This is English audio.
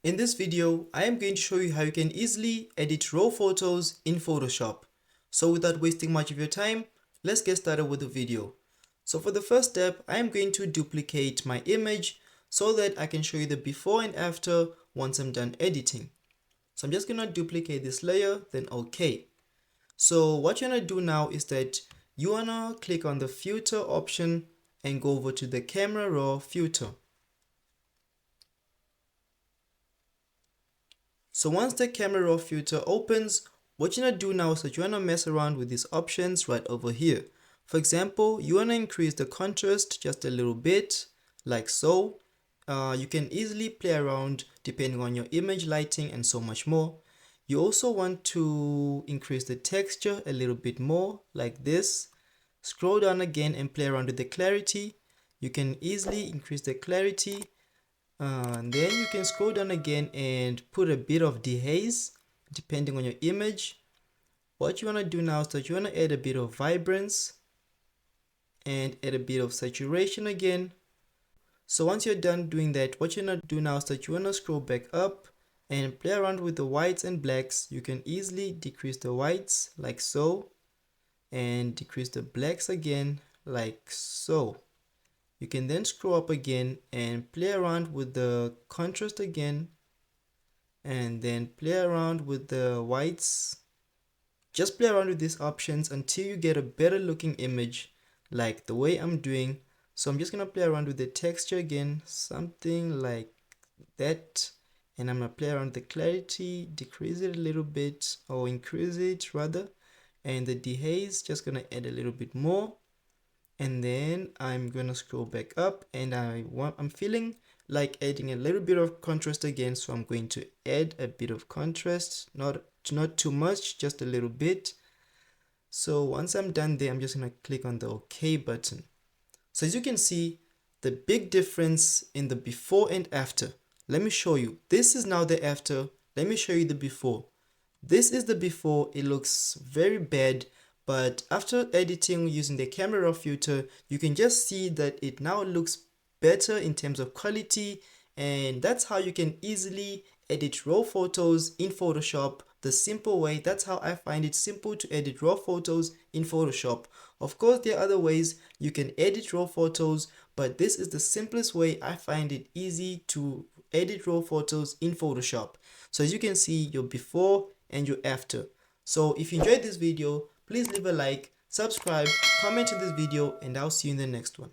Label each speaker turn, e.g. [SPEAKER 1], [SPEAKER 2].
[SPEAKER 1] In this video, I am going to show you how you can easily edit raw photos in Photoshop. So without wasting much of your time, let's get started with the video. So for the first step, I am going to duplicate my image so that I can show you the before and after once I'm done editing. So I'm just going to duplicate this layer, then OK. So what you're going to do now is that you want to click on the filter option and go over to the camera raw filter. So once the camera raw filter opens, what you're going to do now is that you want to mess around with these options right over here. For example, you want to increase the contrast just a little bit, like so. You can easily play around depending on your image lighting and so much more. You also want to increase the texture a little bit more, like this. Scroll down again and play around with the clarity. You can easily increase the clarity. And then you can scroll down again and put a bit of dehaze depending on your image. What you want to do now is that you want to add a bit of vibrance and add a bit of saturation again. So once you're done doing that, what you're going to do now is that you want to scroll back up and play around with the whites and blacks. You can easily decrease the whites like so and decrease the blacks again like so. You can then scroll up again and play around with the contrast again and then play around with the whites. Just play around with these options until you get a better looking image like the way I'm doing. So I'm just going to play around with the texture again, something like that. And I'm going to play around with the clarity, decrease it a little bit or increase it rather. And the dehaze, just going to add a little bit more. And then I'm gonna scroll back up and I'm feeling like adding a little bit of contrast again, so I'm going to add a bit of contrast, not too much, just a little bit. So once I'm done there, I'm just gonna click on the OK button. So as you can see, the big difference in the before and after. Let me show you. This is now the after. Let me show you the before. This is the before. It looks very bad, but after editing using the camera raw filter, you can just see that it now looks better in terms of quality, and that's how you can easily edit raw photos in Photoshop the simple way. That's how I find it simple to edit raw photos in Photoshop. Of course, there are other ways you can edit raw photos, but this is the simplest way I find it easy to edit raw photos in Photoshop. So as you can see, your before and your after. So if you enjoyed this video, please leave a like, subscribe, comment on this video, and I'll see you in the next one.